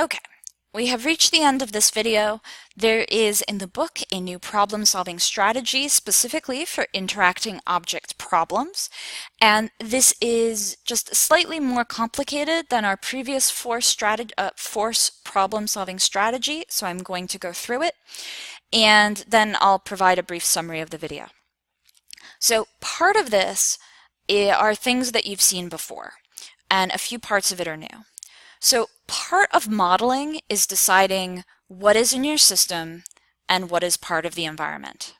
Okay, we have reached the end of this video. There is in the book a new problem-solving strategy specifically for interacting object problems, and this is just slightly more complicated than our previous force problem-solving strategy, so I'm going to go through it, and then I'll provide a brief summary of the video. So part of this are things that you've seen before, and a few parts of it are new. So part of modeling is deciding what is in your system and what is part of the environment.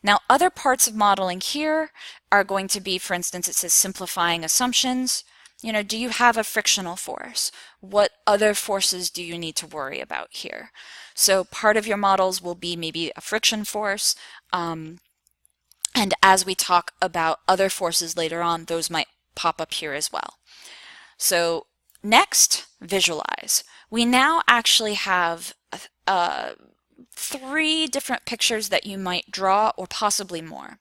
Now, other parts of modeling here are going to be, for instance, it says simplifying assumptions. You know, do you have a frictional force? What other forces do you need to worry about here? So part of your models will be maybe a friction force, and as we talk about other forces later on, those might pop up here as well. So next, visualize. We now actually have 3 different pictures that you might draw, or possibly more.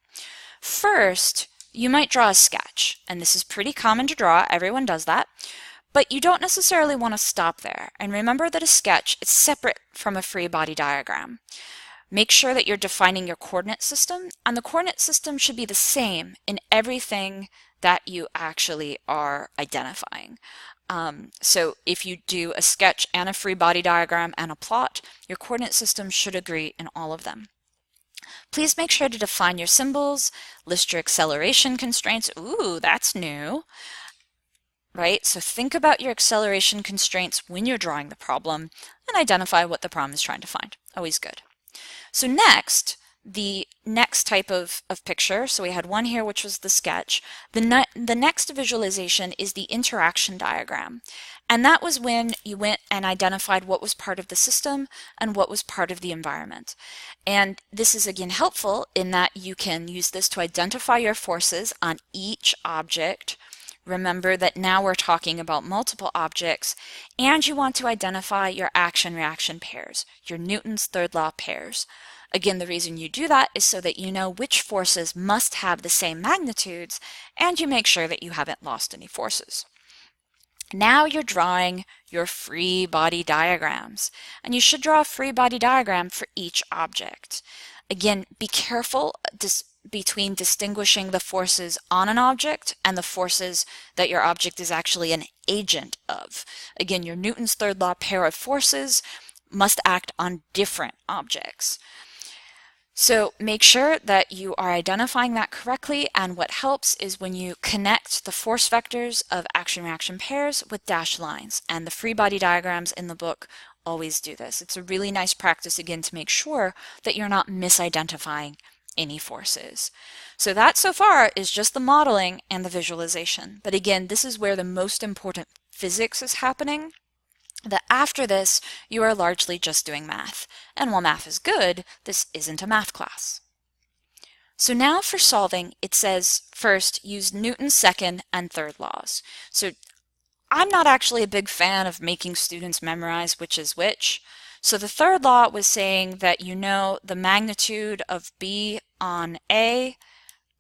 First, you might draw a sketch, and this is pretty common to draw. Everyone does that. But you don't necessarily want to stop there. And remember that a sketch is separate from a free body diagram. Make sure that you're defining your coordinate system, and the coordinate system should be the same in everything that you actually are identifying. So if you do a sketch and a free body diagram and a plot, your coordinate system should agree in all of them. Please make sure to define your symbols, list your acceleration constraints. Ooh, that's new, right? So think about your acceleration constraints when you're drawing the problem and identify what the problem is trying to find. Always good. So next, the next type of picture, so we had one here which was the sketch. The next visualization is the interaction diagram. And that was when you went and identified what was part of the system and what was part of the environment. And this is again helpful in that you can use this to identify your forces on each object. Remember that now we're talking about multiple objects, and you want to identify your action-reaction pairs, your Newton's third law pairs. Again, the reason you do that is so that you know which forces must have the same magnitudes, and you make sure that you haven't lost any forces. Now you're drawing your free body diagrams, and you should draw a free body diagram for each object. Again, be careful between distinguishing the forces on an object and the forces that your object is actually an agent of. Again, your Newton's third law pair of forces must act on different objects. So make sure that you are identifying that correctly, and what helps is when you connect the force vectors of action-reaction pairs with dashed lines, and the free body diagrams in the book always do this. It's a really nice practice, again, to make sure that you're not misidentifying any forces. So that so far is just the modeling and the visualization. But again, this is where the most important physics is happening. That after this, you are largely just doing math. And while math is good, this isn't a math class. So now for solving, it says first use Newton's second and third laws. So I'm not actually a big fan of making students memorize which is which. So the third law was saying that you know the magnitude of B on A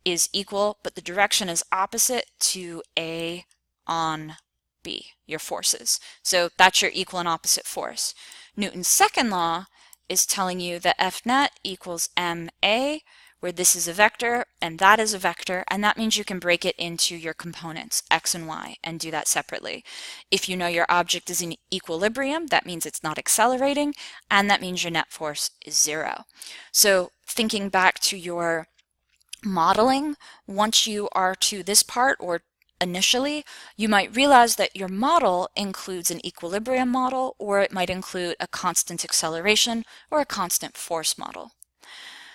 is equal, but the direction is opposite to A on B, your forces. So that's your equal and opposite force. Newton's second law is telling you that F net equals MA, where this is a vector and that is a vector, and that means you can break it into your components, x and y, and do that separately. If you know your object is in equilibrium, that means it's not accelerating, and that means your net force is 0. So thinking back to your modeling, once you are to this part, or initially, you might realize that your model includes an equilibrium model, or it might include a constant acceleration or a constant force model.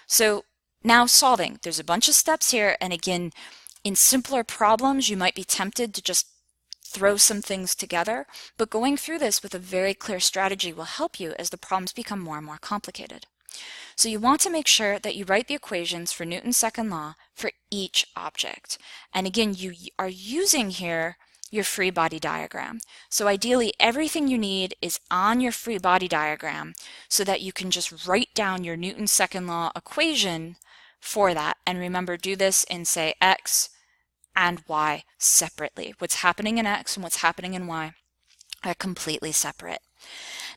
So now solving, there's a bunch of steps here, and again, in simpler problems, you might be tempted to just throw some things together, but going through this with a very clear strategy will help you as the problems become more and more complicated. So you want to make sure that you write the equations for Newton's second law for each object. And again, you are using here your free body diagram. So ideally, everything you need is on your free body diagram so that you can just write down your Newton's second law equation for that. And remember, do this in, say, x and y separately. What's happening in x and what's happening in y are completely separate.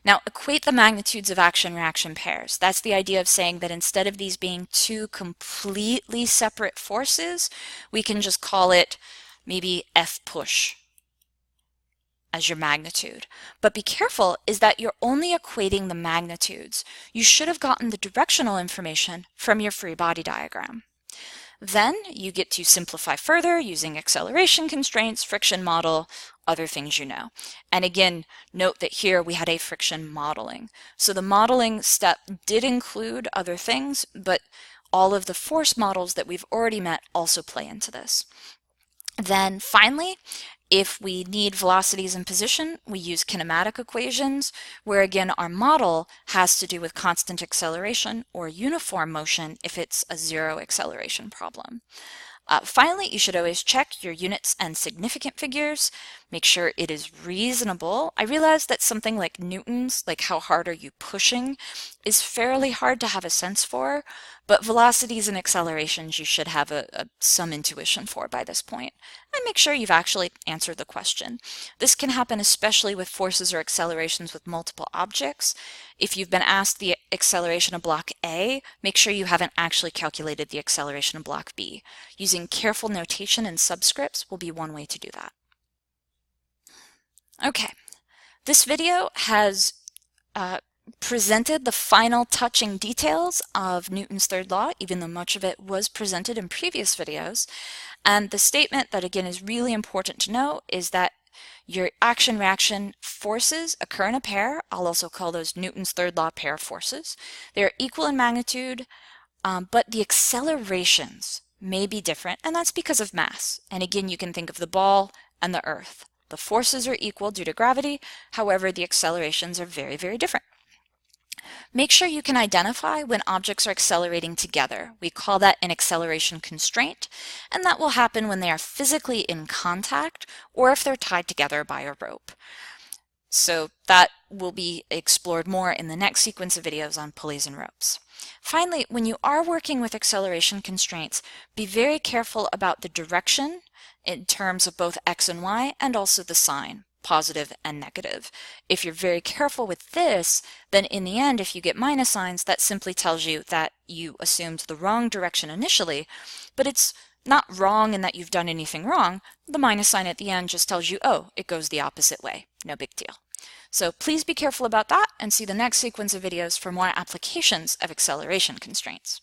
Now, equate the magnitudes of action-reaction pairs. That's the idea of saying that instead of these being two completely separate forces, we can just call it maybe F push as your magnitude. But be careful is that you're only equating the magnitudes. You should have gotten the directional information from your free body diagram. Then you get to simplify further using acceleration constraints, friction model, other things you know. And again, note that here we had a friction modeling. So the modeling step did include other things, but all of the force models that we've already met also play into this. Then finally, if we need velocities and position, we use kinematic equations, where again our model has to do with constant acceleration or uniform motion if it's a zero acceleration problem. Finally, you should always check your units and significant figures. Make sure it is reasonable. I realize that something like newtons, like how hard are you pushing, is fairly hard to have a sense for, but velocities and accelerations you should have some intuition for by this point. And make sure you've actually answered the question. This can happen especially with forces or accelerations with multiple objects. If you've been asked the acceleration of block A, make sure you haven't actually calculated the acceleration of block B. Using careful notation and subscripts will be one way to do that. Okay, this video has presented the final touching details of Newton's third law, even though much of it was presented in previous videos. And the statement that again is really important to know is that your action-reaction forces occur in a pair. I'll also call those Newton's third law pair forces. They're equal in magnitude, but the accelerations may be different, and that's because of mass. And again, you can think of the ball and the earth. The forces are equal due to gravity, however, the accelerations are very, very different. Make sure you can identify when objects are accelerating together. We call that an acceleration constraint, and that will happen when they are physically in contact or if they're tied together by a rope. So that will be explored more in the next sequence of videos on pulleys and ropes. Finally, when you are working with acceleration constraints, be very careful about the direction in terms of both x and y, and also the sign, positive and negative. If you're very careful with this, then in the end, if you get minus signs, that simply tells you that you assumed the wrong direction initially, but it's not wrong in that you've done anything wrong. The minus sign at the end just tells you, oh, it goes the opposite way. No big deal. So please be careful about that and see the next sequence of videos for more applications of acceleration constraints.